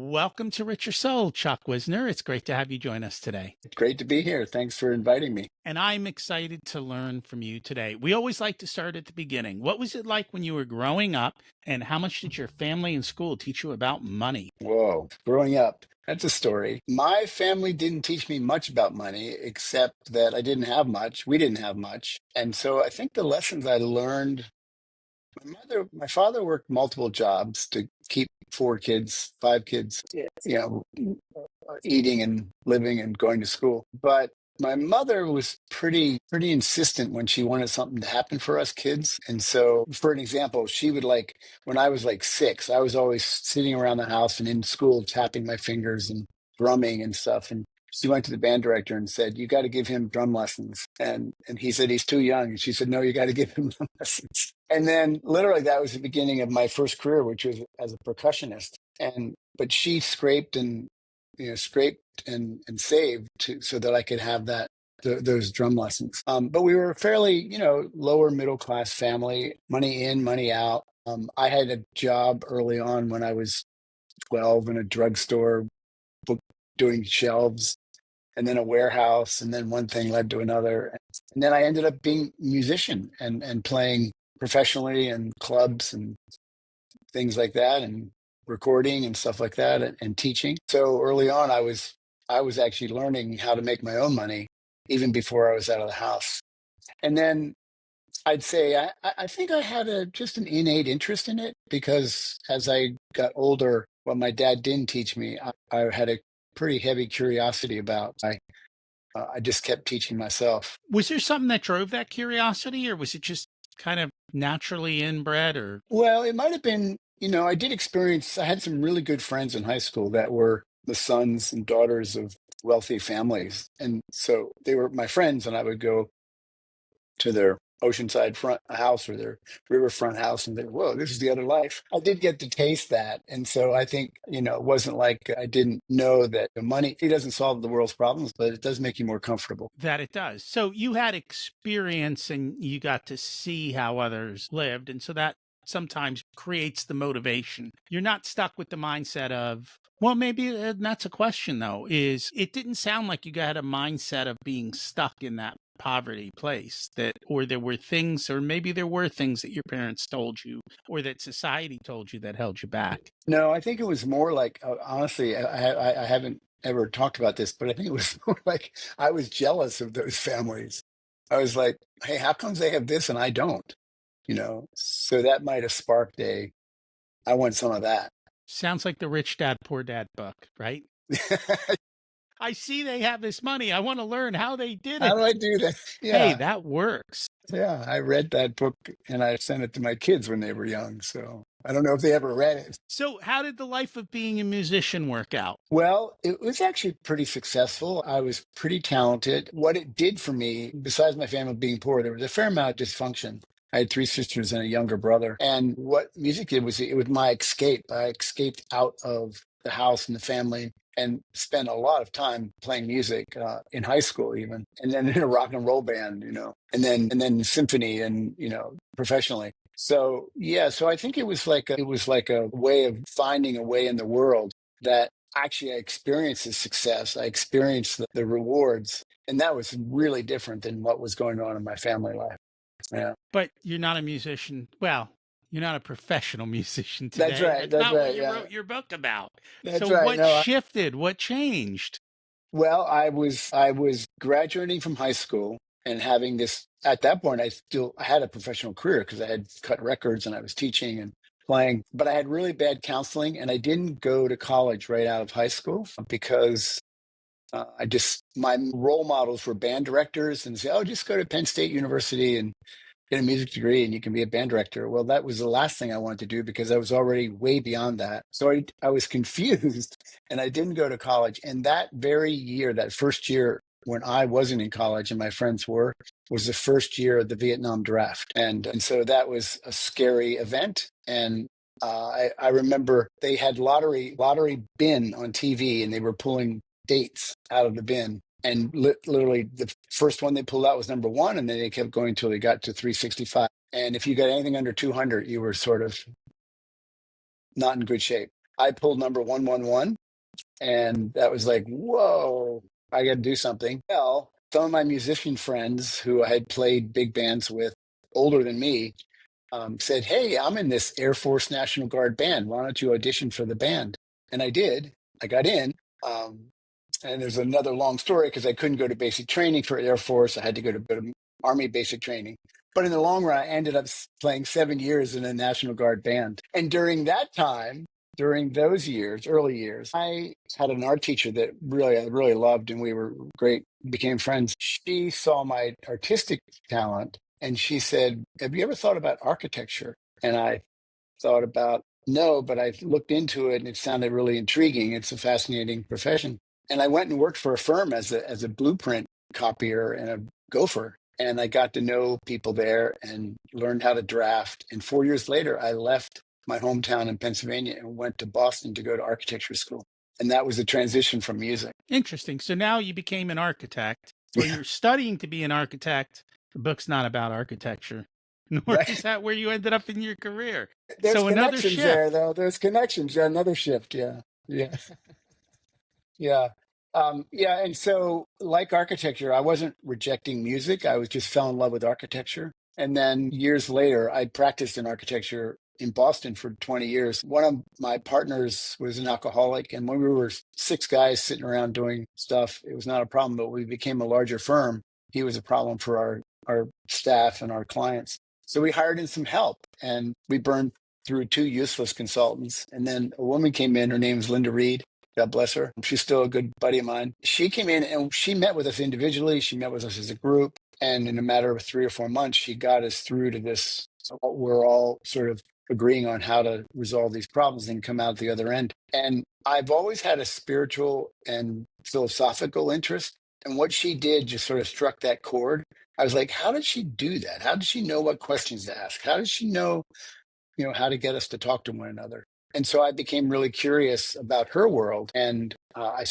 Welcome to Richer Soul, Chuck Wisner. It's great to have you join us today. Great to be here. Thanks for inviting me. And I'm excited to learn from you today. We always like to start at the beginning. What was it like when you were growing up, and how much did your family and school teach you about money? Whoa, growing up, that's a story. My family didn't teach me much about money, except that I didn't have much. We didn't have much. And so I think the lessons I learned, my father worked multiple jobs to keep four kids, five kids, eating and living and going to school. But my mother was pretty insistent when she wanted something to happen for us kids. And so, for an example, she would like when I was like six, I was always sitting around the house and in school tapping my fingers and drumming and stuff. And she went to the band director and said, "You got to give him drum lessons." And he said he's too young. And she said, "No, you got to give him drum lessons." And then literally that was the beginning of my first career, which was as a percussionist. And but she scraped and saved so that I could have those drum lessons. But we were a fairly, lower middle class family, money in, money out. I had a job early on when I was 12 in a drugstore, book, doing shelves, and then a warehouse, and then one thing led to another. And then I ended up being a musician and playing professionally in clubs and things like that, and recording and stuff like that, and teaching. So early on, I was actually learning how to make my own money even before I was out of the house. And then I'd say I think I had just an innate interest in it because as I got older, what my dad didn't teach me, I had a pretty heavy curiosity about. I just kept teaching myself. Was there something that drove that curiosity, or was it just kind of naturally inbred? Or Well, it might have been, I had some really good friends in high school that were the sons and daughters of wealthy families. And so they were my friends, and I would go to their oceanside front house or their riverfront house and think, whoa, this is the other life. I did get to taste that. And so I think, it wasn't like I didn't know that the money, it doesn't solve the world's problems, but it does make you more comfortable. that it does. So you had experience and you got to see how others lived. And so that sometimes creates the motivation. You're not stuck with the mindset of, well, maybe that's a question though, is it didn't sound like you got a mindset of being stuck in that poverty place, that, or there were things, or maybe there were things that your parents told you or that society told you that held you back. No, I think it was more like, honestly, I haven't ever talked about this, but I think it was more like I was jealous of those families. I was like, hey, how comes they have this and I don't? So that might have sparked I want some of that. Sounds like the Rich Dad Poor Dad book, right? I see they have this money. I want to learn how they did How it. do I do that? Hey, Yeah. that works. Yeah. I read that book and I sent it to my kids when they were young. So I don't know if they ever read it. So, how did the life of being a musician work out? Well, it was actually pretty successful. I was pretty talented. What it did for me, besides my family being poor, there was a fair amount of dysfunction. I had three sisters and a younger brother. And what music did was it was my escape. I escaped out of the house and the family and spent a lot of time playing music in high school even, and then in a rock and roll band, and then symphony and, professionally. So yeah, so I think it was like a way of finding a way in the world that actually I experienced the success. I experienced the rewards. And that was really different than what was going on in my family life. Yeah. But you're not a musician. Well, you're not a professional musician That's today. right. That's That's not what right. you Yeah. wrote your book about. That's So, right. what No, shifted? What changed? well, I was graduating from high school and having this at that point I had a professional career because I had cut records and I was teaching and playing, but I had really bad counseling and I didn't go to college right out of high school because my role models were band directors and say, oh, just go to Penn State University and get a music degree and you can be a band director. Well, that was the last thing I wanted to do because I was already way beyond that. So I was confused and I didn't go to college. And that very year, that first year when I wasn't in college and my friends were, was the first year of the Vietnam draft. And so that was a scary event. And I remember they had lottery bin on TV and they were pulling dates out of the bin. And literally, the first one they pulled out was number one, and then they kept going until they got to 365. And if you got anything under 200, you were sort of not in good shape. I pulled number 111. And that was like, whoa, I got to do something. Well, some of my musician friends who I had played big bands with, older than me, said, "Hey, I'm in this Air Force National Guard band. Why don't you audition for the band?" And I did. I got in. Um, and there's another long story because I couldn't go to basic training for Air Force. I had to go to Army basic training. But in the long run, I ended up playing 7 years in a National Guard band. And during that time, during those years, early years, I had an art teacher that I really loved, and we were great, became friends. She saw my artistic talent, and she said, "Have you ever thought about architecture?" And I thought about no, but I looked into it, and it sounded really intriguing. It's a fascinating profession, and I went and worked for a firm as a blueprint copier and a gopher. And I got to know people there and learned how to draft. And 4 years later, I left my hometown in Pennsylvania and went to Boston to go to architecture school. And that was the transition from music. Interesting. So now you became an architect, or Yeah, you're studying to be an architect. The book's not about architecture, nor is right. that where you ended up in your career. There's So another connections there, shift. though. There's connections. Yeah, another shift. Yeah. Yeah. Yeah. Yeah. And so, like architecture, I wasn't rejecting music. I was just fell in love with architecture. And then years later, I practiced in architecture in Boston for 20 years. One of my partners was an alcoholic. And when we were six guys sitting around doing stuff, it was not a problem. But we became a larger firm. He was a problem for our staff and our clients. So we hired in some help and we burned through two useless consultants. And then a woman came in. Her name is Linda Reed. God bless her. She's still a good buddy of mine. She came in and she met with us individually. She met with us as a group. And in a matter of 3 or 4 months, she got us through to this. We're all sort of agreeing on how to resolve these problems and come out the other end. And I've always had a spiritual and philosophical interest. And what she did just sort of struck that chord. I was like, how did she do that? How did she know what questions to ask? How did she know how to get us to talk to one another. And so I became really curious about her world. And I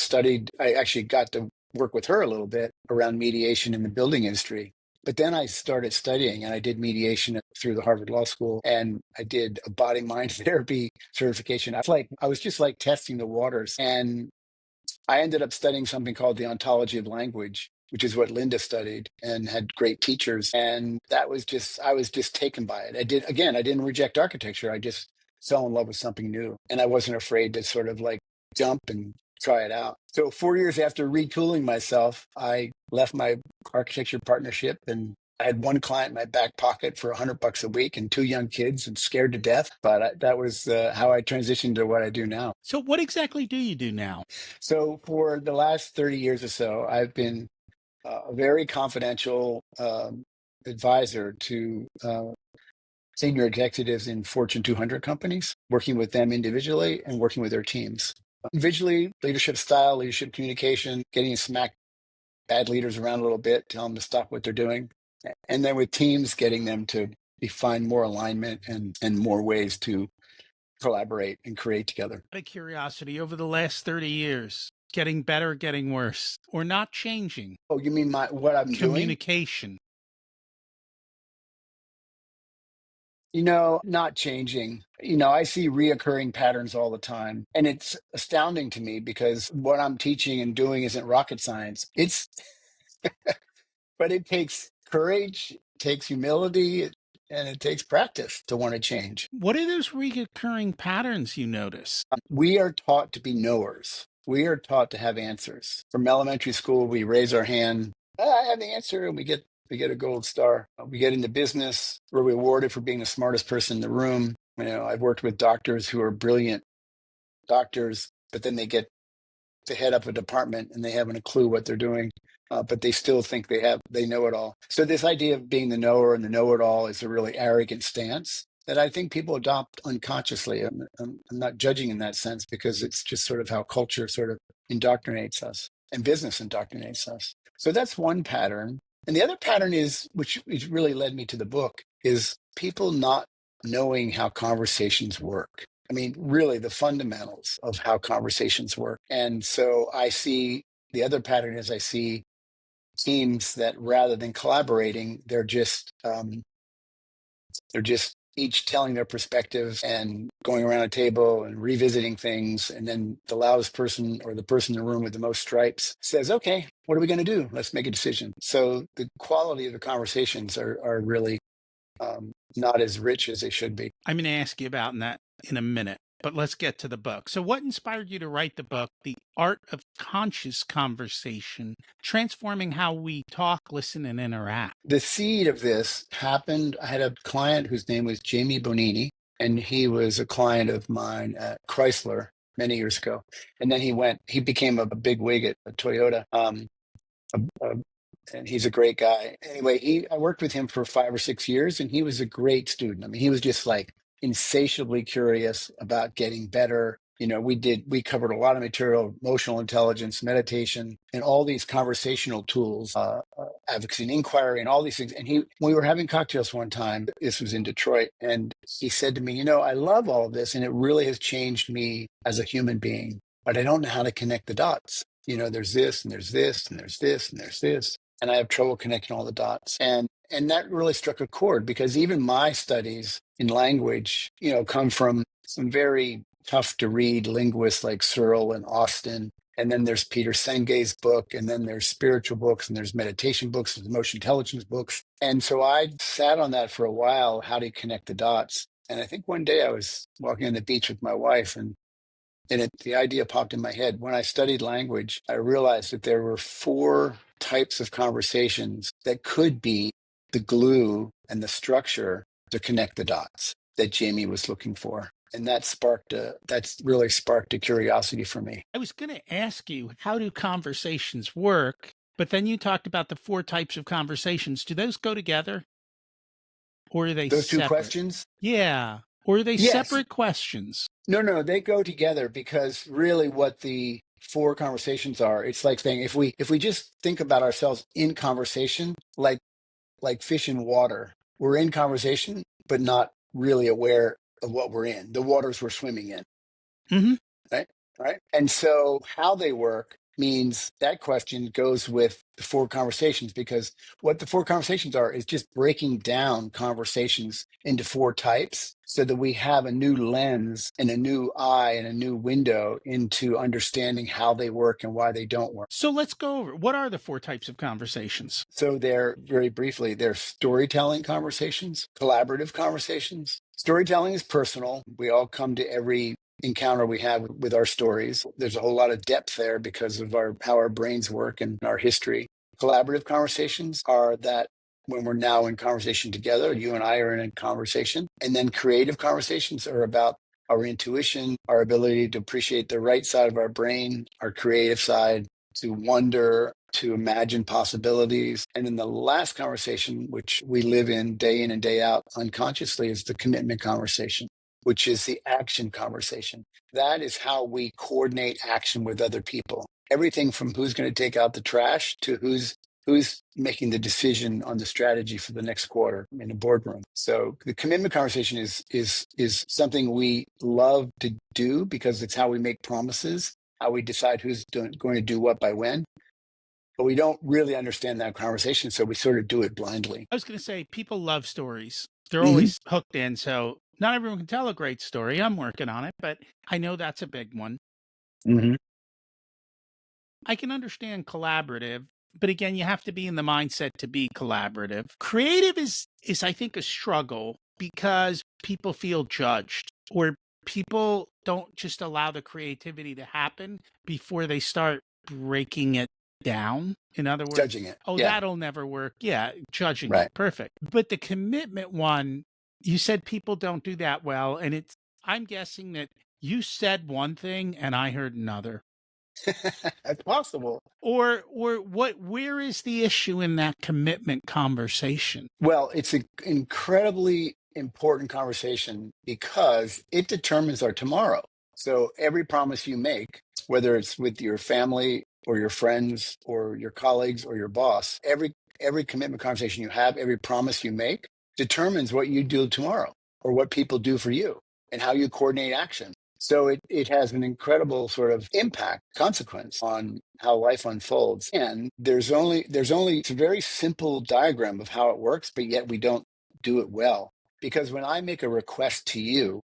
actually got to work with her a little bit around mediation in the building industry. But then I started studying and I did mediation through the Harvard Law School and I did a body mind therapy certification. I was just like testing the waters. And I ended up studying something called the ontology of language, which is what Linda studied and had great teachers. And I was just taken by it. I didn't reject architecture. I just fell in love with something new. And I wasn't afraid to sort of like jump and try it out. So 4 years after retooling myself, I left my architecture partnership and I had one client in my back pocket for $100 a week and two young kids and scared to death. But that was how I transitioned to what I do now. So what exactly do you do now? So for the last 30 years or so, I've been a very confidential advisor to senior executives in Fortune 200 companies, working with them individually and working with their teams. Individually, leadership style, leadership communication, getting smack bad leaders around a little bit, tell them to stop what they're doing. And then with teams, getting them to find more alignment and more ways to collaborate and create together. Out of curiosity, over the last 30 years, getting better, getting worse, or not changing? Oh, you mean what I'm doing? Communication. Not changing. I see reoccurring patterns all the time. And it's astounding to me because what I'm teaching and doing isn't rocket science. But it takes courage, it takes humility, and it takes practice to want to change. What are those recurring patterns you notice? We are taught to be knowers. We are taught to have answers. From elementary school, we raise our hand. I have the answer, and we get a gold star. We get into business. We're rewarded for being the smartest person in the room. I've worked with doctors who are brilliant doctors, but then they get to head up a department and they haven't a clue what they're doing, but they still think they know it all. So this idea of being the knower and the know-it-all is a really arrogant stance that I think people adopt unconsciously. I'm not judging in that sense because it's just sort of how culture sort of indoctrinates us and business indoctrinates us. So that's one pattern. And the other pattern is, which really led me to the book, is people not knowing how conversations work. I mean, really the fundamentals of how conversations work. And so I see the other pattern is I see teams that rather than collaborating, they're just each telling their perspectives and going around a table and revisiting things. And then the loudest person or the person in the room with the most stripes says, okay, what are we going to do? Let's make a decision. So the quality of the conversations are really not as rich as they should be. I'm going to ask you about that in a minute, but let's get to the book. So, what inspired you to write the book, The Art of Conscious Conversation, transforming how we talk, listen, and interact? The seed of this happened. I had a client whose name was Jamie Bonini, and he was a client of mine at Chrysler many years ago. And then he became a big wig at Toyota. A, and he's a great guy. Anyway, I worked with him for 5 or 6 years, and he was a great student. I mean, he was just like insatiably curious about getting better. You know, we covered a lot of material, emotional intelligence, meditation, and all these conversational tools, advocacy and inquiry, and all these things. And we were having cocktails one time. This was in Detroit, and he said to me, "You know, I love all of this, and it really has changed me as a human being, but I don't know how to connect the dots. You know, there's this, and there's this, and there's this, and there's this." And I have trouble connecting all the dots. And that really struck a chord, because even my studies in language, you know, come from some very tough to read linguists like Searle and Austin. And then there's Peter Senge's book, and then there's spiritual books, and there's meditation books, and emotional intelligence books. And so I sat on that for a while. How do you connect the dots? And I think one day I was walking on the beach with my wife, and the idea popped in my head. When I studied language, I realized that there were 4 types of conversations that could be the glue and the structure to connect the dots that Jamie was looking for. And that's really sparked a curiosity for me. I was going to ask you, how do conversations work? But then you talked about the 4 types of conversations. Do those go together, or are they Those 2 separate? questions? Yeah. Or are they Yes. separate questions? No, they go together, because really what the 4 conversations are, it's like saying, if we just think about ourselves in conversation, like fish in water, we're in conversation, but not really aware of what we're in, the waters we're swimming in, Mm-hmm. right? Right. And so how they work means that question goes with the 4 conversations, because what the 4 conversations are is just breaking down conversations into 4 types, so that we have a new lens and a new eye and a new window into understanding how they work and why they don't work. So let's go over, what are the 4 types of conversations? So very briefly, they're storytelling conversations, collaborative conversations. Storytelling is personal. We all come to every encounter we have with our stories. There's a whole lot of depth there because of how our brains work and our history. Collaborative conversations are that when we're now in conversation together, you and I are in a conversation. And then creative conversations are about our intuition, our ability to appreciate the right side of our brain, our creative side, to wonder, to imagine possibilities. And then the last conversation, which we live in and day out unconsciously, is the commitment conversation, which is the action conversation. That is how we coordinate action with other people. Everything from who's going to take out the trash to who's making the decision on the strategy for the next quarter in a boardroom. So the commitment conversation is something we love to do, because it's how we make promises, how we decide who's going to do what by when. But we don't really understand that conversation, so we sort of do it blindly. I was going to say, people love stories. They're Mm-hmm. always hooked in. So not everyone can tell a great story. I'm working on it, but I know that's a big one. Mm-hmm. I can understand collaborative, but again, you have to be in the mindset to be collaborative. Creative is I think a struggle, because people feel judged, or people don't just allow the creativity to happen before they start breaking it down. In other words, Judging it. oh, Yeah, that'll never work. Yeah, judging it. right. Perfect. But the commitment one, you said people don't do that well. And I'm guessing that you said one thing and I heard another. That's possible. Or where is the issue in that commitment conversation? Well, it's an incredibly important conversation, because it determines our tomorrow. So every promise you make, whether it's with your family or your friends or your colleagues or your boss, every commitment conversation you have, every promise you make, determines what you do tomorrow, or what people do for you, and how you coordinate action. So it has an incredible sort of impact, consequence on how life unfolds. And it's a very simple diagram of how it works, but yet we don't do it well, Because when I make a request to you,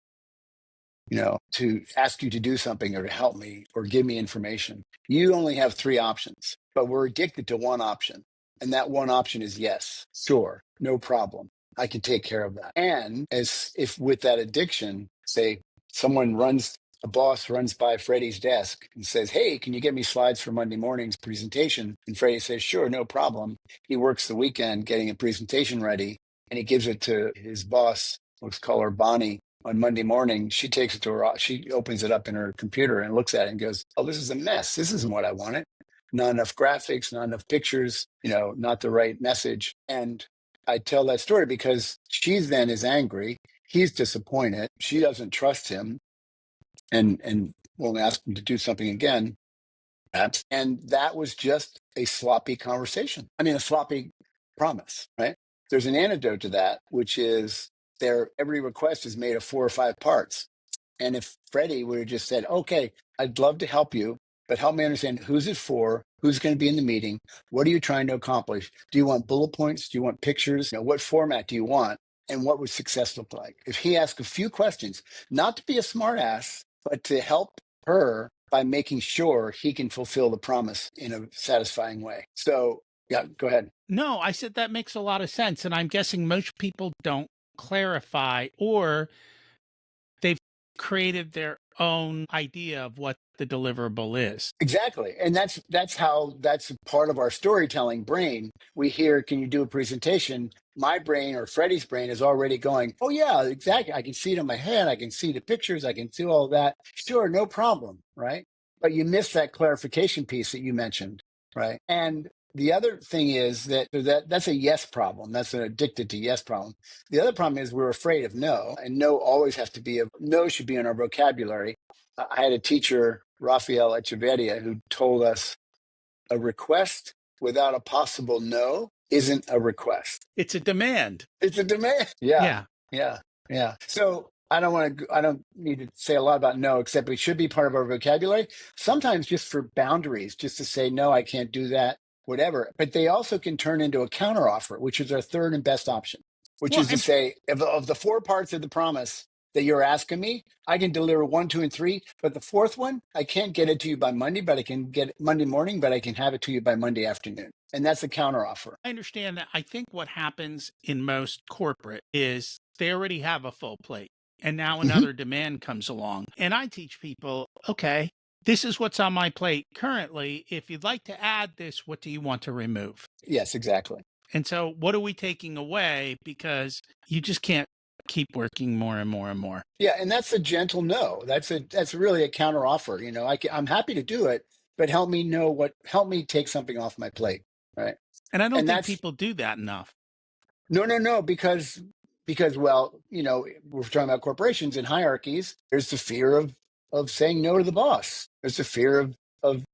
to ask you to do something or to help me or give me information, you only have three options, but we're addicted to one option. And that one option is yes, sure, no problem. I can take care of that. And as if with that addiction, say a boss runs by Freddie's desk and says, "Hey, can you get me slides for Monday morning's presentation?" And Freddie says, "Sure, no problem." He works the weekend getting a presentation ready and he gives it to his boss. Let's call her Bonnie. On Monday morning, she takes it to she opens it up in her computer and looks at it and goes, "Oh, this is a mess. This isn't what I wanted. Not enough graphics, not enough pictures, not the right message." And I tell that story because she then is angry. He's disappointed. She doesn't trust him and won't ask him to do something again. And that was just a sloppy conversation. I mean, a sloppy promise, right? There's an antidote to that, which is every request is made of 4 or 5 parts. And if Freddie would have just said, "Okay, I'd love to help you, but help me understand who's it for, who's going to be in the meeting, what are you trying to accomplish? Do you want bullet points? Do you want pictures? What format do you want? And what would success look like?" If he asked a few questions, not to be a smartass, but to help her by making sure he can fulfill the promise in a satisfying way. So, yeah, go ahead. No, I said that makes a lot of sense. And I'm guessing most people don't clarify, or they've created their own idea of what the deliverable is. Exactly. And that's part of our storytelling brain. We hear, "Can you do a presentation?" My brain or Freddie's brain is already going, "Oh yeah, exactly. I can see it in my head. I can see the pictures. I can see all that. Sure, no problem." Right. But you missed that clarification piece that you mentioned. Right. And the other thing is that's a yes problem. That's an addicted to yes problem. The other problem is we're afraid of no, and no always has to be no should be in our vocabulary. I had a teacher, Rafael Echeverria, who told us a request without a possible no isn't a request. It's a demand. It's a demand. Yeah. Yeah. Yeah. Yeah. So I don't need to say a lot about no, except it should be part of our vocabulary. Sometimes just for boundaries, just to say, "No, I can't do that," whatever. But they also can turn into a counteroffer, which is our third and best option, which Well, is to and say, of the 4 parts of the promise that you're asking me, I can deliver 1, 2, and 3, but the fourth one, I can't get it to you by Monday, but I can get it Monday morning, but I can have it to you by Monday afternoon. And that's a counteroffer. I understand that. I think what happens in most corporate is they already have a full plate, and now Mhm. another demand comes along. And I teach people, okay, this is what's on my plate currently. If you'd like to add this, what do you want to remove? Yes, exactly. And so what are we taking away? Because you just can't keep working more and more and more. Yeah, and that's a gentle no. That's really a counteroffer. I'm happy to do it, but help me take something off my plate, right? And I don't And think that's people do that enough. no, because well, we're talking about corporations and hierarchies. There's the fear of saying no to the boss. There's the fear of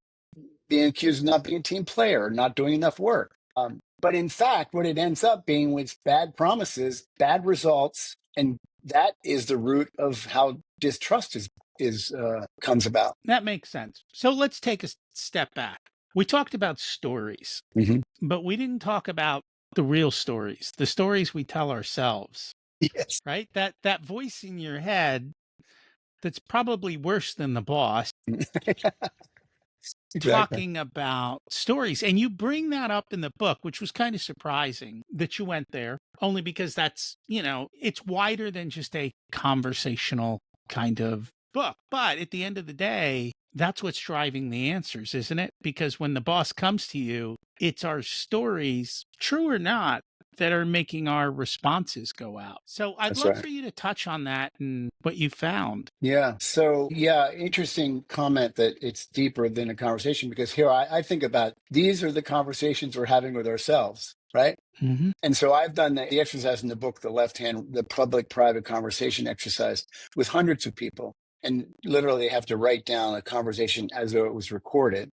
being accused of not being a team player, not doing enough work. But in fact, what it ends up being with bad promises, bad results, and that is the root of how distrust is comes about. That makes sense. So let's take a step back. We talked about stories, Mhm. but we didn't talk about the real stories, the stories we tell ourselves, Yes. right? That voice in your head that's probably worse than the boss Exactly. talking about stories. And you bring that up in the book, which was kind of surprising that you went there, only because it's wider than just a conversational kind of book. But at the end of the day, that's what's driving the answers, isn't it? Because when the boss comes to you, it's our stories, true or not, that are making our responses go out. So I'd That's love right. for you to touch on that and what you found. Yeah. So, yeah, interesting comment that it's deeper than a conversation because here I think about these are the conversations we're having with ourselves, right? Hmm. And so I've done the exercise in the book, the public private conversation exercise with hundreds of people. And literally have to write down a conversation as though it was recorded.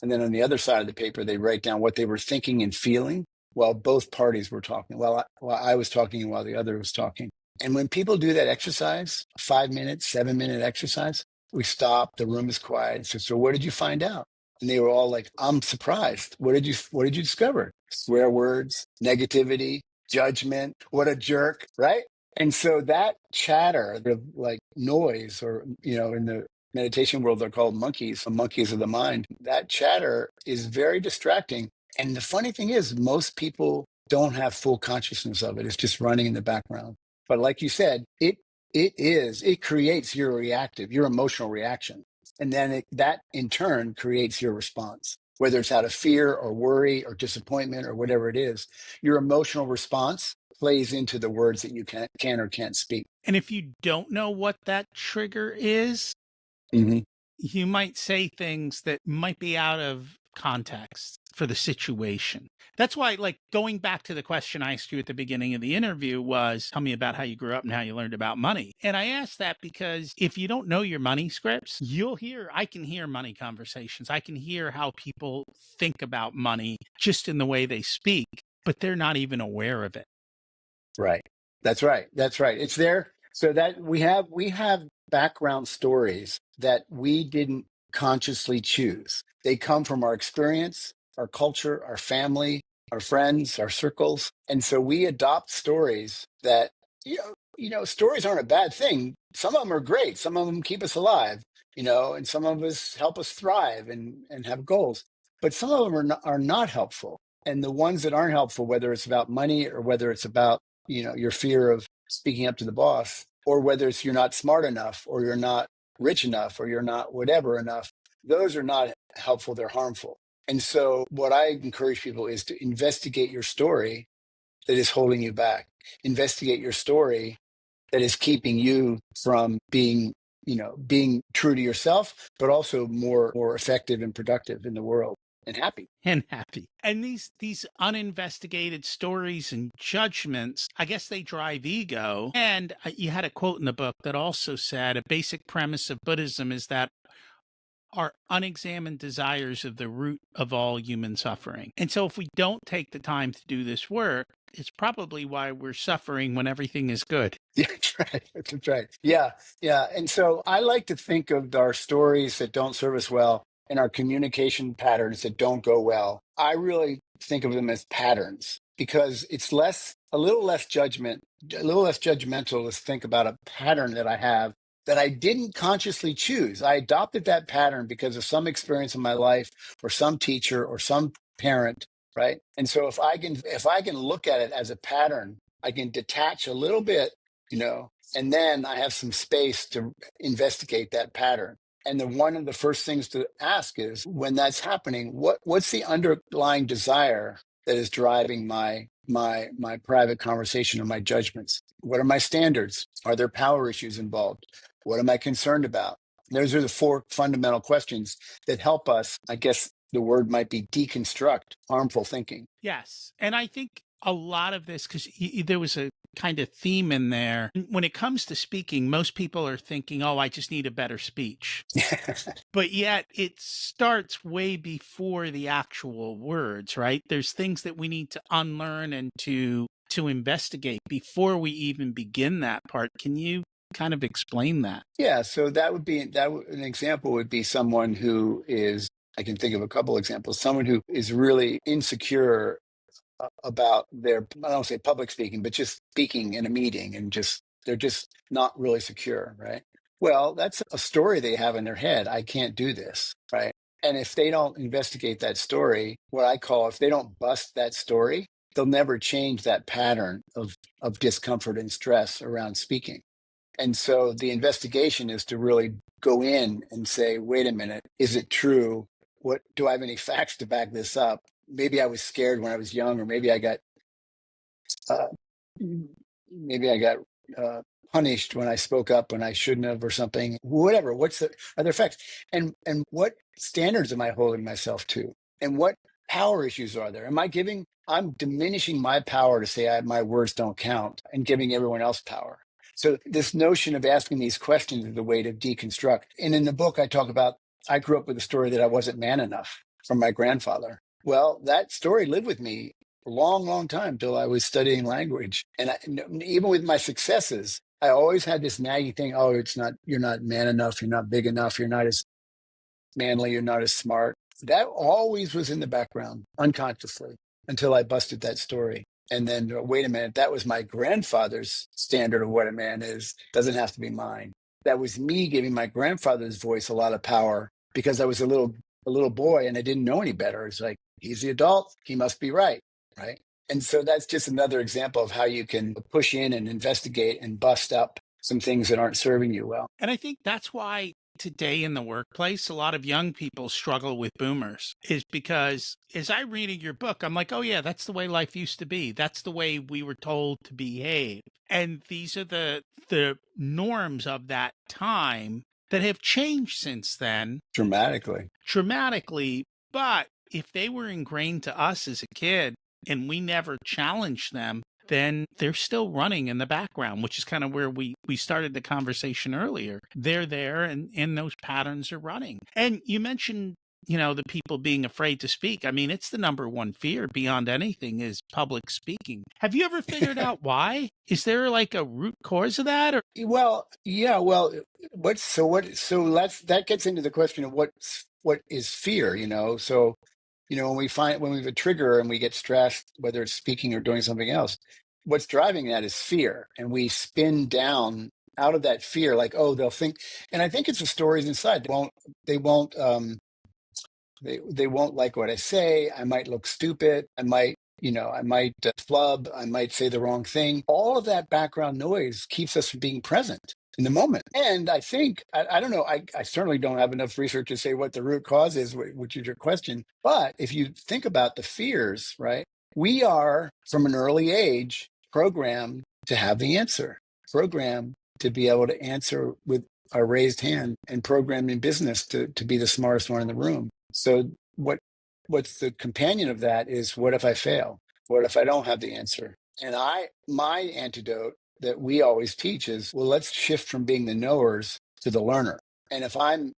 And then on the other side of the paper, they write down what they were thinking and feeling while both parties were talking, while I was talking and while the other was talking. And when people do that exercise, 5 minutes, 7 minute exercise, we stop, the room is quiet. So what did you find out? And they were all like, "I'm surprised. What did you discover?" Swear words, negativity, judgment. What a jerk, right? And so that chatter, the like noise, or, in the meditation world, they're called monkeys, the monkeys of the mind. That chatter is very distracting. And the funny thing is, most people don't have full consciousness of it. It's just running in the background. But like you said, it creates your emotional reaction. And then that in turn creates your response, whether it's out of fear or worry or disappointment or whatever it is. Your emotional response plays into the words that you can or can't speak. And if you don't know what that trigger is, Mhm. you might say things that might be out of context for the situation. That's why, like, going back to the question I asked you at the beginning of the interview was, tell me about how you grew up and how you learned about money. And I asked that because if you don't know your money scripts, I can hear money conversations. I can hear how people think about money just in the way they speak, but they're not even aware of it. Right. That's right. That's right. It's there so that we have background stories that we didn't consciously choose. They come from our experience, our culture, our family, our friends, our circles. And so we adopt stories that, stories aren't a bad thing. Some of them are great. Some of them keep us alive, and some of us help us thrive and have goals. But some of them are not helpful. And the ones that aren't helpful, whether it's about money or whether it's about your fear of speaking up to the boss, or whether it's you're not smart enough, or you're not rich enough, or you're not whatever enough, those are not helpful, they're harmful. And so what I encourage people is to investigate your story that is holding you back. Investigate your story that is keeping you from being true to yourself, but also more effective and productive in the world and happy. And happy. And these uninvestigated stories and judgments, I guess they drive ego. And you had a quote in the book that also said a basic premise of Buddhism is that our unexamined desires are the root of all human suffering. And so if we don't take the time to do this work, it's probably why we're suffering when everything is good. Yeah, that's right. That's right. Yeah, yeah. And so I like to think of our stories that don't serve us well and our communication patterns that don't go well. I really think of them as patterns because it's a little less a little less judgmental to think about a pattern that I have that I didn't consciously choose. I adopted that pattern because of some experience in my life or some teacher or some parent, right? And so if I can look at it as a pattern, I can detach a little bit, and then I have some space to investigate that pattern. And one of the first things to ask is, when that's happening, what's the underlying desire that is driving my private conversation or my judgments? What are my standards? Are there power issues involved? What am I concerned about? Those are the four fundamental questions that help us, I guess the word might be, deconstruct harmful thinking. Yes. And I think a lot of this, because there was a kind of theme in there. When it comes to speaking, most people are thinking, oh, I just need a better speech. But yet it starts way before the actual words, right? There's things that we need to unlearn and to investigate before we even begin that part. Can you kind of explain that? Yeah, so an example would be someone who is, I can think of a couple examples, someone who is really insecure about their, I don't say public speaking, but just speaking in a meeting, and they're just not really secure, right? Well, that's a story they have in their head. I can't do this, right? And if they don't investigate that story, what I call, if they don't bust that story, they'll never change that pattern of discomfort and stress around speaking. And so the investigation is to really go in and say, wait a minute, is it true? What do I have any facts to back this up? Maybe I was scared when I was young, or uh, maybe I got punished when I spoke up when I shouldn't have, or something. Whatever. Are there facts? And what standards am I holding myself to? And what power issues are there? I'm diminishing my power to say my words don't count, and giving everyone else power. So this notion of asking these questions is the way to deconstruct. And in the book, I grew up with a story that I wasn't man enough from my grandfather. Well, that story lived with me a long, long time till I was studying language. And even with my successes, I always had this nagging thing. Oh, you're not man enough. You're not big enough. You're not as manly. You're not as smart. That always was in the background unconsciously until I busted that story. And then, wait a minute, that was my grandfather's standard of what a man is. Doesn't have to be mine. That was me giving my grandfather's voice a lot of power because I was a little boy and I didn't know any better. It's like, he's the adult, he must be right. Right. And so that's just another example of how you can push in and investigate and bust up some things that aren't serving you well. And I think that's why today in the workplace, a lot of young people struggle with boomers, is because as I reading your book, I'm like, oh, yeah, that's the way life used to be. That's the way we were told to behave. And these are the norms of that time that have changed since then Dramatically. dramatically. But if they were ingrained to us as a kid and we never challenged them, then they're still running in the background, which is kind of where we started the conversation earlier. They're there and those patterns are running. And you mentioned, the people being afraid to speak. I mean, it's the number one fear beyond anything is public speaking. Have you ever figured out why? Is there like a root cause of that? Or Well, yeah, well, that gets into the question of what is fear, So, when we have a trigger and we get stressed, whether it's speaking or doing something else, what's driving that is fear. And we spin down out of that fear, like, oh, they'll think, and I think it's the stories inside. They won't like what I say. I might look stupid. I might flub. I might say the wrong thing. All of that background noise keeps us from being present in the moment. And I think, I don't know, I certainly don't have enough research to say what the root cause is, which is your question. But if you think about the fears, right, we are from an early age programmed to have the answer, programmed to be able to answer with our raised hand, and programmed in business to be the smartest one in the room. So what's the companion of that is, what if I fail? What if I don't have the answer? And my antidote that we always teach is, well, let's shift from being the knowers to the learner. And if I'm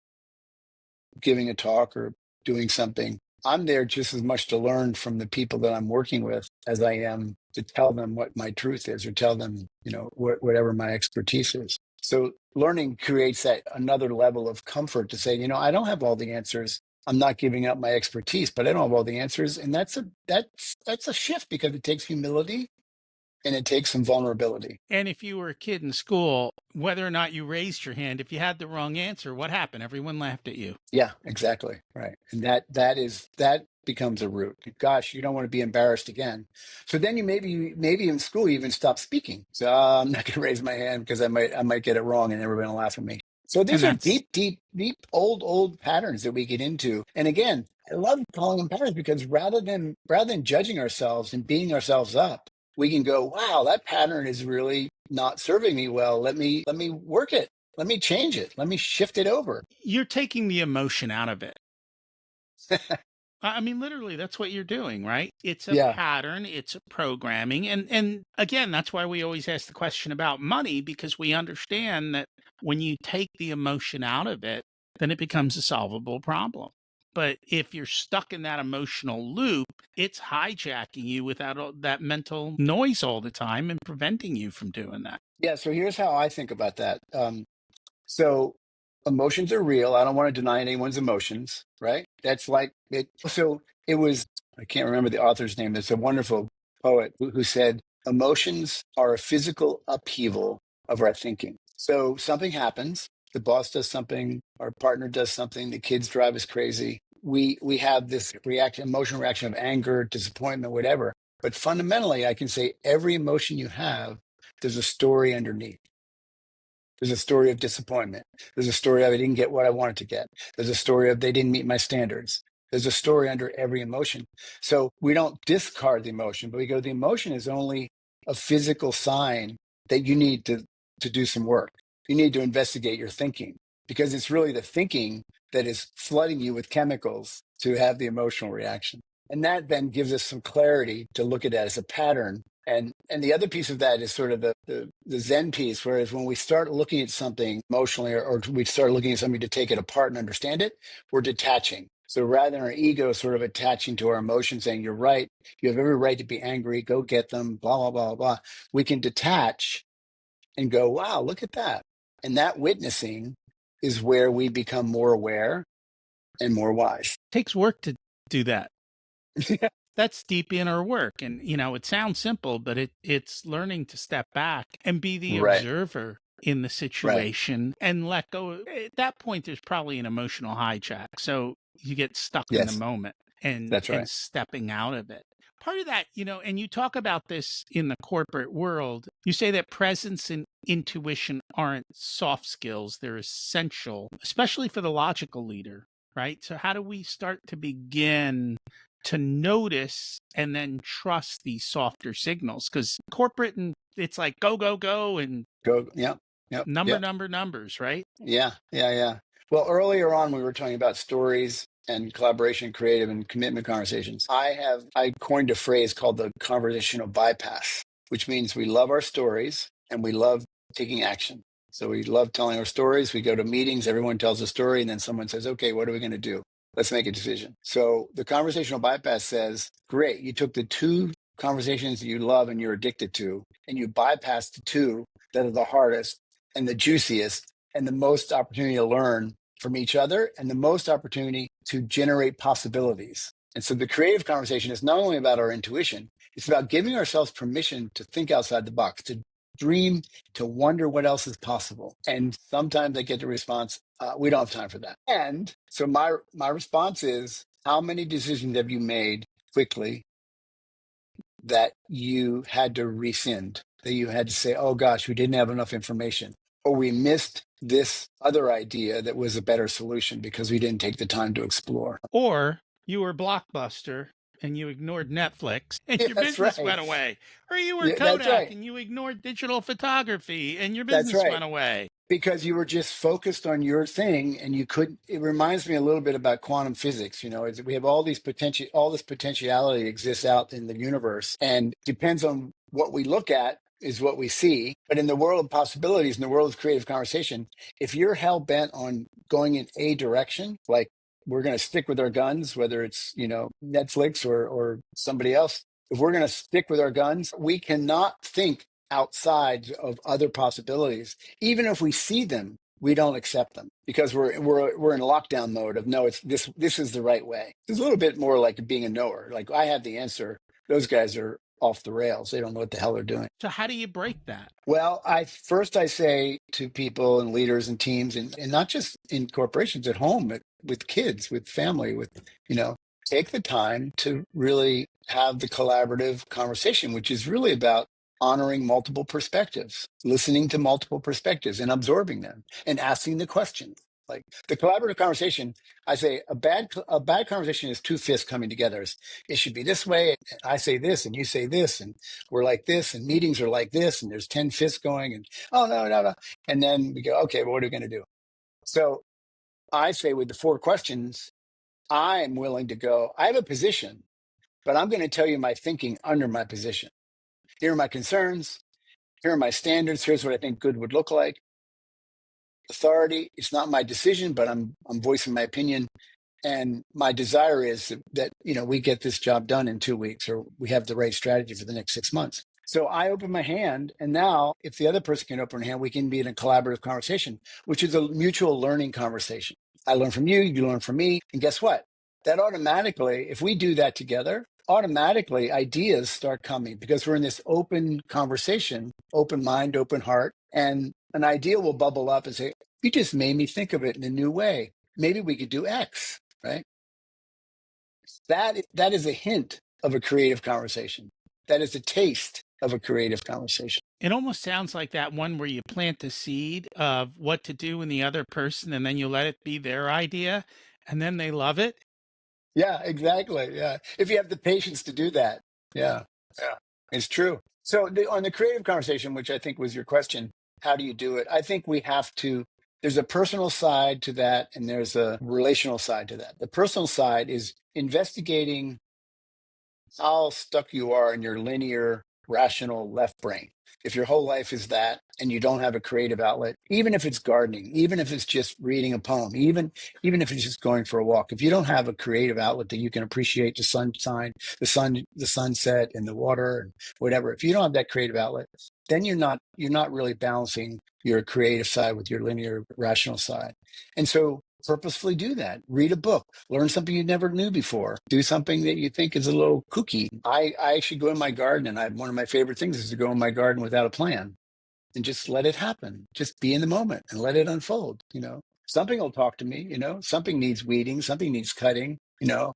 giving a talk or doing something, I'm there just as much to learn from the people that I'm working with as I am to tell them what my truth is, or tell them, whatever my expertise is. So learning creates that another level of comfort to say, I don't have all the answers. I'm not giving up my expertise, but I don't have all the answers. And that's a shift, because it takes humility and it takes some vulnerability. and if you were a kid in school, whether or not you raised your hand, if you had the wrong answer, what happened? Everyone laughed at you. Yeah, exactly. Right. And that becomes a root. Gosh, you don't want to be embarrassed again. So then maybe in school you even stop speaking. So I'm not going to raise my hand because I might get it wrong and everybody will laugh at me. So these And are that's deep, deep, deep, old patterns that we get into. And again, I love calling them patterns, because rather than judging ourselves and beating ourselves up, we can go, wow, that pattern is really not serving me well. Let me work it. Let me change it. Let me shift it over. you're taking the emotion out of it. I mean, literally, that's what you're doing, right? It's a Yeah. pattern, it's a programming. And again, that's why we always ask the question about money, because we understand that when you take the emotion out of it, then it becomes a solvable problem. But if you're stuck in that emotional loop, it's hijacking you without all that mental noise all the time and preventing you from doing that. Yeah. So here's how I think about that. So emotions are real. I don't want to deny anyone's emotions, right? That's like it. So it was, I can't remember the author's name. It's a wonderful poet who said, emotions are a physical upheaval of our thinking. So something happens, the boss does something, our partner does something, the kids drive us crazy. We have this emotional reaction of anger, disappointment, whatever. But fundamentally, I can say every emotion you have, there's a story underneath. There's a story of disappointment. There's a story of I didn't get what I wanted to get. There's a story of they didn't meet my standards. There's a story under every emotion. So we don't discard the emotion, but we go, the emotion is only a physical sign that you need to do some work. You need to investigate your thinking, because it's really the thinking that is flooding you with chemicals to have the emotional reaction. And that then gives us some clarity to look at it as a pattern. And the other piece of that is sort of the Zen piece, whereas when we start looking at something emotionally, or we start looking at something to take it apart and understand it, we're detaching. So rather than our ego sort of attaching to our emotions, saying, you're right, you have every right to be angry, go get them, blah, blah, blah, blah, we can detach and go, wow, look at that. And that witnessing is where we become more aware and more wise. It takes work to do that. That's deep inner work. And, it sounds simple, but it's learning to step back and be the Right. observer in the Right. situation and let go. At that point, there's probably an emotional hijack. So you get stuck in the Yes, moment that's and right. stepping out of it. Part of that, and you talk about this in the corporate world. You say that presence and intuition aren't soft skills, they're essential, especially for the logical leader, right? So how do we start to begin to notice and then trust these softer signals? Because corporate, and it's like go go go and Go. Yep. Yep. Yep. numbers, right? Yeah. Yeah. Yeah. Well, earlier on, we were talking about stories and collaboration, creative and commitment conversations. I coined a phrase called the conversational bypass, which means we love our stories and we love taking action. So we love telling our stories. We go to meetings, everyone tells a story, and then someone says, okay, what are we going to do? Let's make a decision. So the conversational bypass says, great, you took the two conversations that you love and you're addicted to, and you bypassed the two that are the hardest and the juiciest and the most opportunity to learn from each other and the most opportunity to generate possibilities. And so the creative conversation is not only about our intuition, it's about giving ourselves permission to think outside the box, to dream, to wonder what else is possible. And sometimes I get the response, we don't have time for that. And so my response is, how many decisions have you made quickly that you had to rescind, that you had to say, oh gosh, we didn't have enough information, or we missed this other idea that was a better solution because we didn't take the time to explore? Or you were Blockbuster and you ignored Netflix and Yeah, your that's business right. went away. Or you were Yeah, that's Kodak right. and you ignored digital photography and your That's business right. went away. Because you were just focused on your thing and you couldn't. It reminds me a little bit about quantum physics. We have all this potentiality exists out in the universe, and depends on what we look at is what we see. But in the world of possibilities, in the world of creative conversation, if you're hell bent on going in a direction, like we're going to stick with our guns, whether it's Netflix or somebody else, if we're going to stick with our guns, we cannot think outside of other possibilities. Even if we see them, we don't accept them because we're in lockdown mode of, no, it's this is the right way. It's a little bit more like being a knower. Like, I have the answer. Those guys are off the rails. They don't know what the hell they're doing. So how do you break that? Well, I say to people and leaders and teams, and not just in corporations, at home, but with kids, with family, you know, take the time to really have the collaborative conversation, which is really about honoring multiple perspectives, listening to multiple perspectives and absorbing them and asking the questions. Like the collaborative conversation, I say a bad conversation is two fists coming together. It should be this way. And I say this and you say this, and we're like this, and meetings are like this, and there's 10 fists going, and oh, no, no, no. And then we go, okay, well, what are we going to do? So I say with the four questions, I am willing to go, I have a position, but I'm going to tell you my thinking under my position. Here are my concerns. Here are my standards. Here's what I think good would look like. Authority, it's not my decision, but I'm voicing my opinion. And my desire is that we get this job done in 2 weeks, or we have the right strategy for the next 6 months. So I open my hand, and now if the other person can open a hand, we can be in a collaborative conversation, which is a mutual learning conversation. I learn from you, you learn from me, and guess what? That automatically, if we do that together, automatically ideas start coming because we're in this open conversation, open mind, open heart, and an idea will bubble up and say, you just made me think of it in a new way. Maybe we could do X. Right? That is a hint of a creative conversation. That is a taste of a creative conversation. It almost sounds like that one where you plant the seed of what to do in the other person and then you let it be their idea and then they love it. Yeah, exactly. Yeah. If you have the patience to do that. Yeah. Yeah. It's true. So on the creative conversation, which I think was your question, how do you do it? I think there's a personal side to that and there's a relational side to that. The personal side is investigating how stuck you are in your linear, rational left brain. If your whole life is that and you don't have a creative outlet, even if it's gardening, even if it's just reading a poem, even if it's just going for a walk, if you don't have a creative outlet that you can appreciate the sunshine, the sunset and the water and whatever, if you don't have that creative outlet, then you're not really balancing your creative side with your linear rational side. And so purposefully do that. Read a book, learn something you never knew before, do something that you think is a little kooky. I actually go in my garden, and one of my favorite things is to go in my garden without a plan and just let it happen. Just be in the moment and let it unfold. Something will talk to me. Something needs weeding, something needs cutting,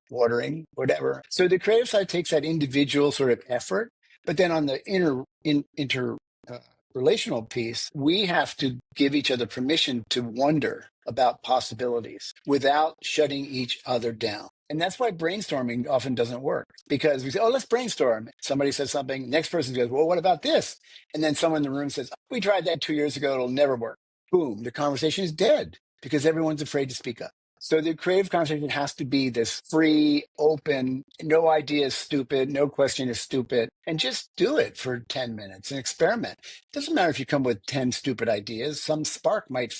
watering, whatever. So the creative side takes that individual sort of effort, but then on the inter relational piece, we have to give each other permission to wonder about possibilities without shutting each other down. And that's why brainstorming often doesn't work, because we say, oh, let's brainstorm. Somebody says something, next person goes, well, what about this? And then someone in the room says, we tried that 2 years ago, it'll never work. Boom, the conversation is dead because everyone's afraid to speak up. So the creative conversation has to be this free, open, no idea is stupid, no question is stupid, and just do it for 10 minutes and experiment. It doesn't matter if you come with 10 stupid ideas, some spark might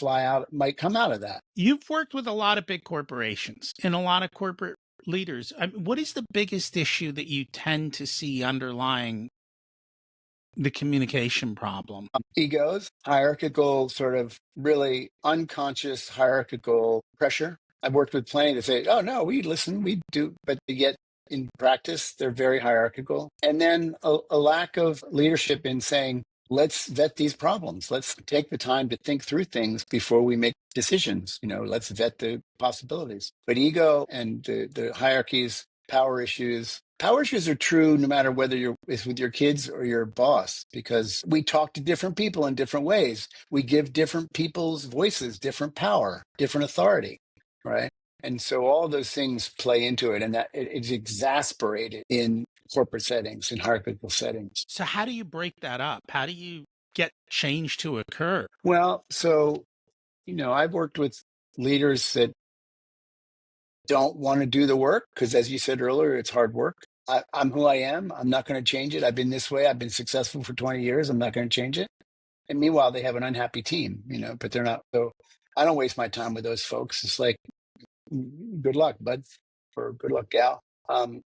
might come out of that. You've worked with a lot of big corporations and a lot of corporate leaders. What is the biggest issue that you tend to see underlying the communication problem? Egos, hierarchical, sort of really unconscious hierarchical pressure. I've worked with plenty that say, oh, no, we listen, we do, but yet in practice, they're very hierarchical. And then a lack of leadership in saying, let's vet these problems. Let's take the time to think through things before we make decisions. Let's vet the possibilities. But ego and the hierarchies, power issues are true no matter whether it's with your kids or your boss, because we talk to different people in different ways. We give different people's voices different power, different authority, right? And so all those things play into it, and that it's exasperated in corporate settings, in hierarchical settings. So how do you break that up? How do you get change to occur? Well, so, I've worked with leaders that don't want to do the work because, as you said earlier, it's hard work. I'm who I am. I'm not going to change it. I've been this way. I've been successful for 20 years. I'm not going to change it. And meanwhile, they have an unhappy team, but they're not. So I don't waste my time with those folks. It's like, good luck, bud, or good luck, gal. Um,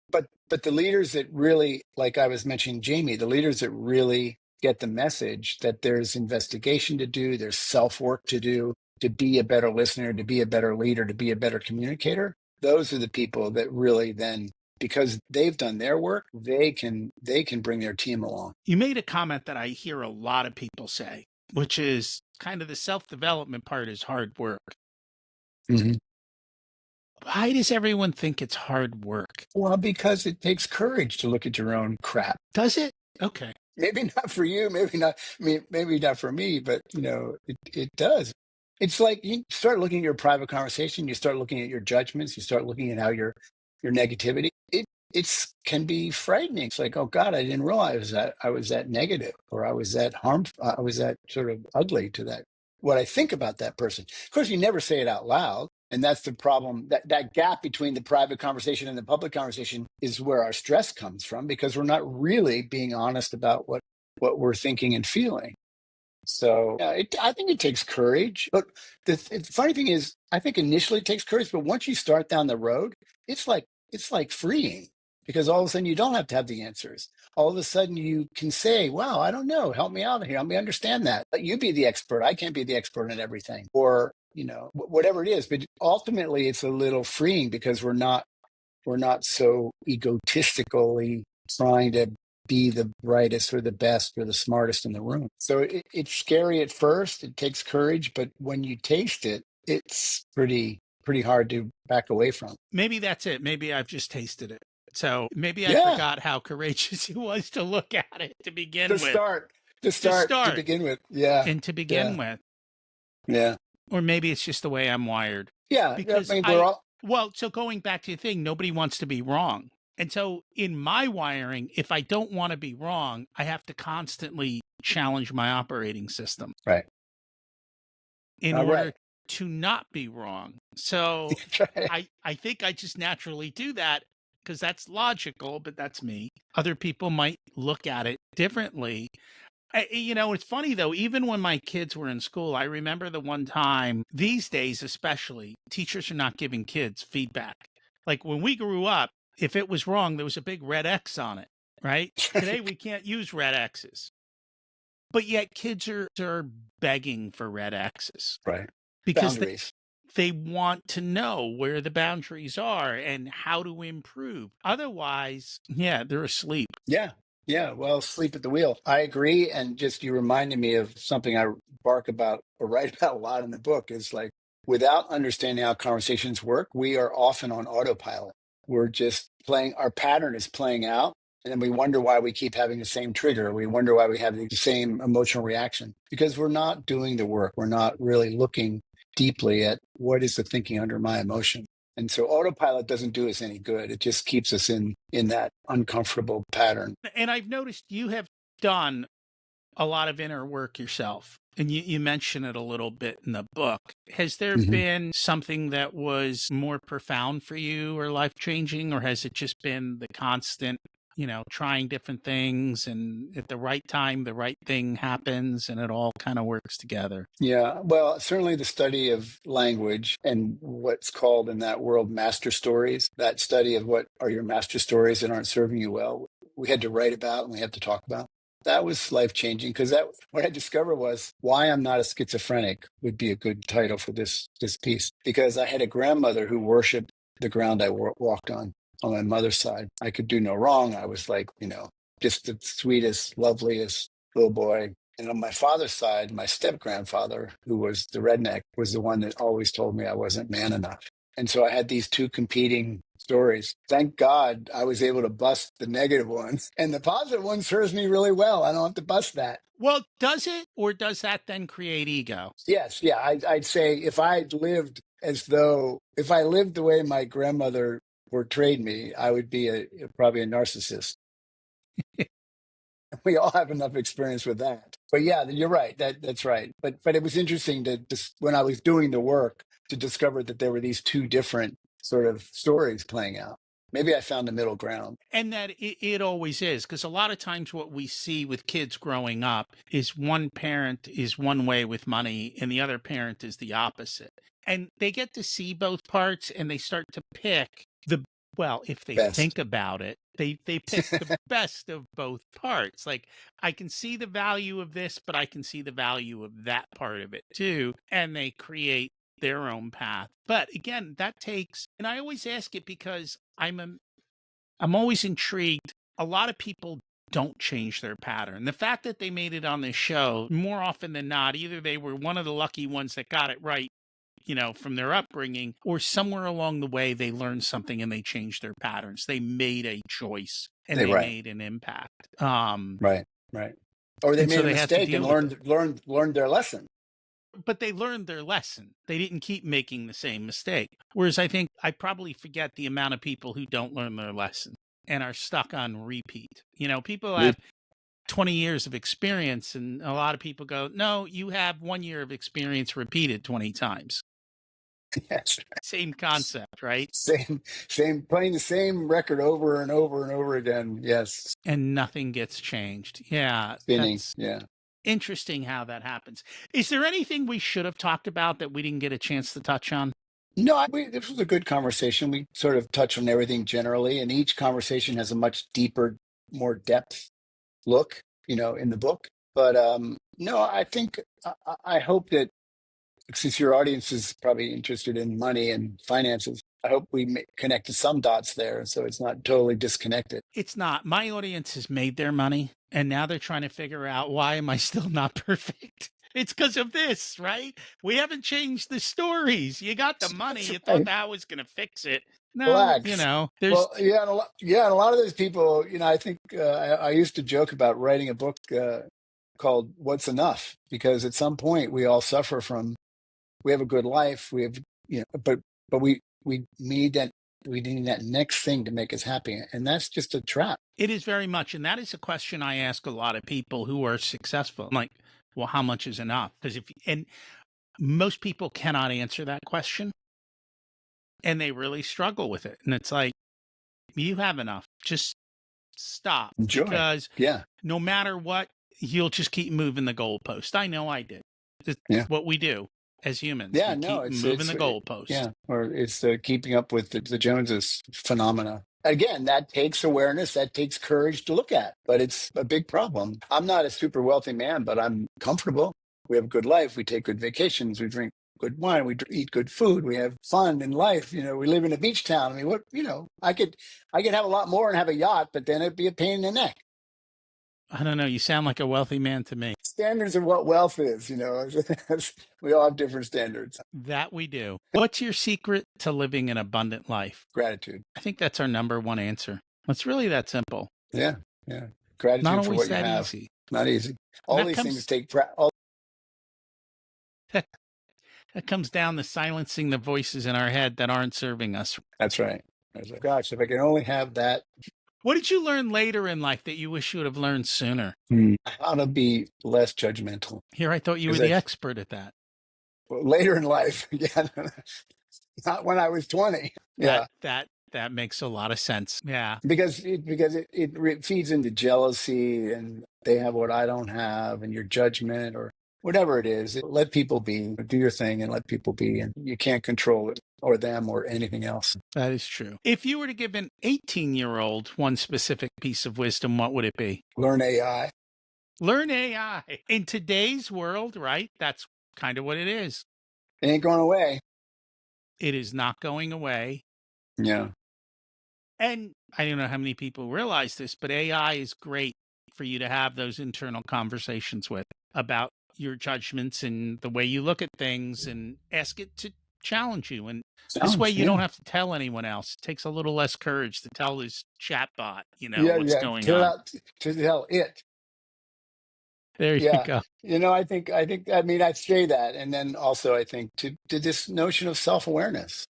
but the leaders that really, like I was mentioning, Jamie, the leaders that really get the message that there's investigation to do, there's self work to do, to be a better listener, to be a better leader, to be a better communicator. Those are the people that really then, because they've done their work, they can bring their team along. You made a comment that I hear a lot of people say, which is kind of the self-development part is hard work. Mm-hmm. Why does everyone think it's hard work? Well, because it takes courage to look at your own crap. Does it? Okay. Maybe not for you, maybe not. I mean, maybe not for me, but it does. It's like you start looking at your private conversation, you start looking at your judgments, you start looking at how your negativity. It's can be frightening. It's like, oh God, I didn't realize that I was that negative, or I was that harmful, I was that sort of ugly to that. What I think about that person. Of course, you never say it out loud. And that's the problem. That gap between the private conversation and the public conversation is where our stress comes from, because we're not really being honest about what we're thinking and feeling. So I think it takes courage. But the funny thing is, I think initially it takes courage, but once you start down the road, it's like freeing, because all of a sudden you don't have to have the answers. All of a sudden you can say, wow, I don't know, help me out here, help me understand that. Let you be the expert. I can't be the expert in everything, or whatever it is. But ultimately it's a little freeing, because we're not so egotistically trying to be the brightest or the best or the smartest in the room. So it's scary at first. It takes courage, but when you taste it, it's pretty hard to back away from. Maybe that's it. Maybe I've just tasted it. So maybe I Yeah, forgot how courageous it was to look at it to begin to with. start, To to start begin with. Yeah, and to begin yeah, with. yeah, Or maybe it's just the way I'm wired. yeah. I Because mean, we're all well, so going back to the thing, nobody wants to be wrong. And so in my wiring, if I don't want to be wrong, I have to constantly challenge my operating system right. in All order right. to not be wrong. So Right. I think I just naturally do that because that's logical, but that's me. Other people might look at it differently. It's funny though, even when my kids were in school, I remember the one time, these days especially, teachers are not giving kids feedback. Like when we grew up, if it was wrong, there was a big red X on it, right? Today we can't use red X's. But yet kids are begging for red X's Right. because Boundaries. They want to know where the boundaries are and how to improve. Otherwise, yeah, they're asleep. Yeah. Yeah. Well, sleep at the wheel. I agree. And just you reminded me of something I bark about or write about a lot in the book is like without understanding how conversations work, we are often on autopilot. We're just playing, our pattern is playing out. And then we wonder why we keep having the same trigger. We wonder why we have the same emotional reaction because we're not doing the work. We're not really looking deeply at what is the thinking under my emotion. And so autopilot doesn't do us any good. It just keeps us in that uncomfortable pattern. And I've noticed you have done a lot of inner work yourself. And you mention it a little bit in the book. Has there Mhm. been something that was more profound for you or life changing, or has it just been the constant, trying different things and at the right time, the right thing happens and it all kind of works together? Yeah, well, certainly the study of language and what's called in that world master stories, that study of what are your master stories that aren't serving you well, we had to write about and we had to talk about. That was life changing because that what I discovered was why I'm not a schizophrenic would be a good title for this piece because I had a grandmother who worshipped the ground I walked on my mother's side. I could do no wrong. I was like, just the sweetest, loveliest little boy. And on my father's side, my step grandfather, who was the redneck, was the one that always told me I wasn't man enough. And so I had these two competing stories. Thank God I was able to bust the negative ones. And the positive one serves me really well. I don't have to bust that. Well, does it, or does that then create ego? Yes, yeah. I'd say if I lived if I lived the way my grandmother portrayed me, I would be probably a narcissist. We all have enough experience with that. But yeah, you're right. That's right. But it was interesting to just when I was doing the work to discover that there were these two different sort of stories playing out. Maybe I found a middle ground. And that it always is, because a lot of times what we see with kids growing up is one parent is one way with money and the other parent is the opposite. And they get to see both parts and they start to pick well, if they Best. think about it, they pick the best of both parts. Like, I can see the value of this, but I can see the value of that part of it too. And they create their own path. But again, that takes, and I always ask it because I'm always intrigued. A lot of people don't change their pattern. The fact that they made it on this show, more often than not, either they were one of the lucky ones that got it right, from their upbringing, or somewhere along the way they learned something and they changed their patterns. They made a choice and They they right, made an impact. right, right. Or they And so made a they have to mistake and deal with it. learned their lesson. But they learned their lesson. They didn't keep making the same mistake. Whereas I think I probably forget the amount of people who don't learn their lesson and are stuck on repeat. People Re- have 20 years of experience, and a lot of people go, no, you have 1 year of experience repeated 20 times. yes, Same concept, right? same, playing the same record over and over and over again. Yes, And nothing gets changed. Yeah, spinning. that's Yeah. interesting how that happens. Is there anything we should have talked about that we didn't get a chance to touch on? No, this was a good conversation. We sort of touched on everything generally, and each conversation has a much deeper, more depth look, in the book. But no, I think I hope that since your audience is probably interested in money and finances, I hope we connect some dots there, so it's not totally disconnected. It's not. My audience has made their money and now they're trying to figure out why am I still not perfect? It's because of this, right? We haven't changed the stories. You got the money. That's You thought right. that was going to fix it. No, Relax. there's Well, yeah, and a lot of those people, I think I used to joke about writing a book called "What's Enough" because at some point we all suffer from. We have a good life. We have, but we need that next thing to make us happy, and that's just a trap. it is very much. And that is a question I ask a lot of people who are successful. I'm like, well, how much is enough? And most people cannot answer that question and they really struggle with it. And it's like, you have enough. Just stop, Enjoy. because Yeah, no matter what, you'll just keep moving the goalpost. I know I did. It's yeah. what we do as humans. Yeah, We no, keep moving the goalpost. yeah, or it's the keeping up with the Joneses phenomena. Again, that takes awareness, that takes courage to look at, but it's a big problem. I'm not a super wealthy man, but I'm comfortable. We have a good life. We take good vacations. We drink good wine, we eat good food, we have fun in life. We live in a beach town. I mean, I could have a lot more and have a yacht, but then it'd be a pain in the neck. I don't know. You sound like a wealthy man to me. Standards of what wealth is. We all have different standards. That we do. What's your secret to living an abundant life? Gratitude. I think that's our number one answer. It's really that simple. Yeah. Not Gratitude for always what you that have. easy. Not easy. All these things take That comes down to silencing the voices in our head that aren't serving us. That's right. Gosh, if I can only have that. What did you learn later in life that you wish you would have learned sooner? How to be less judgmental. Here, I thought you were the expert at that. Later in life, yeah. Not when I was 20. Yeah. That makes a lot of sense. Yeah. Because it feeds into jealousy, and they have what I don't have, and your judgment or whatever it is. Let people be. Do your thing and let people be. And you can't control it or them or anything else. That is true. If you were to give an 18-year-old one specific piece of wisdom, what would it be? Learn AI. Learn AI. In today's world, right? That's kind of what it is. It ain't going away. It is not going away. Yeah. And I don't know how many people realize this, but AI is great for you to have those internal conversations with about your judgments and the way you look at things, and ask it to challenge you. And this way you don't have to tell anyone else. It takes a little less courage to tell this chatbot, what's going on. To tell it. There you go. I think, I'd say that. And then also, I think to this notion of self-awareness,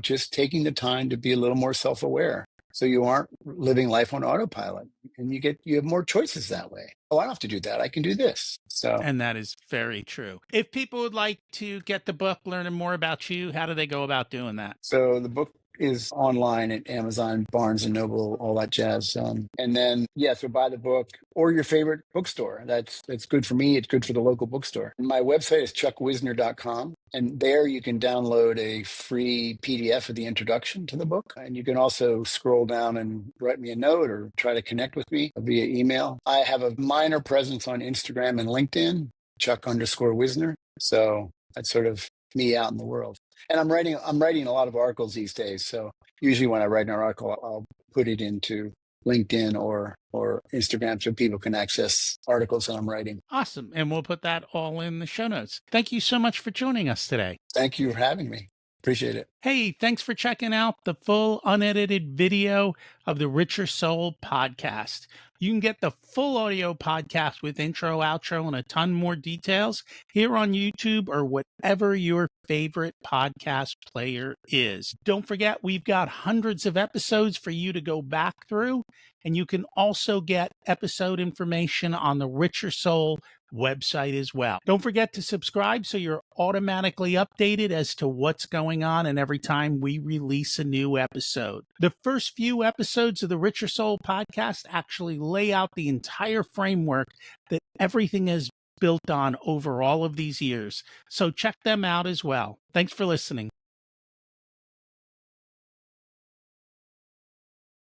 just taking the time to be a little more self-aware. So you aren't living life on autopilot, and you have more choices that way. Oh, I don't have to do that. I can do this. And that is very true. If people would like to get the book, learning more about you, how do they go about doing that? So the book is online at Amazon, Barnes and Noble, all that jazz. And then, so buy the book or your favorite bookstore. That's good for me. It's good for the local bookstore. My website is chuckwisner.com. And there you can download a free PDF of the introduction to the book. And you can also scroll down and write me a note or try to connect with me via email. I have a minor presence on Instagram and LinkedIn, Chuck_Wisner. So that's sort of me out in the world. And I'm writing a lot of articles these days. So usually when I write an article, I'll put it into LinkedIn or Instagram so people can access articles that I'm writing. Awesome. And we'll put that all in the show notes. Thank you so much for joining us today. Thank you for having me. Appreciate it. Hey, thanks for checking out the full unedited video of the Richer Soul podcast. You can get the full audio podcast with intro, outro, and a ton more details here on YouTube or whatever your favorite podcast player is. Don't forget, we've got hundreds of episodes for you to go back through, and you can also get episode information on the Richer Soul website as well. Don't forget to subscribe so you're automatically updated as to what's going on and every time we release a new episode. The first few episodes of the Richer Soul podcast actually lay out the entire framework that everything is built on over all of these years. So check them out as well. Thanks for listening.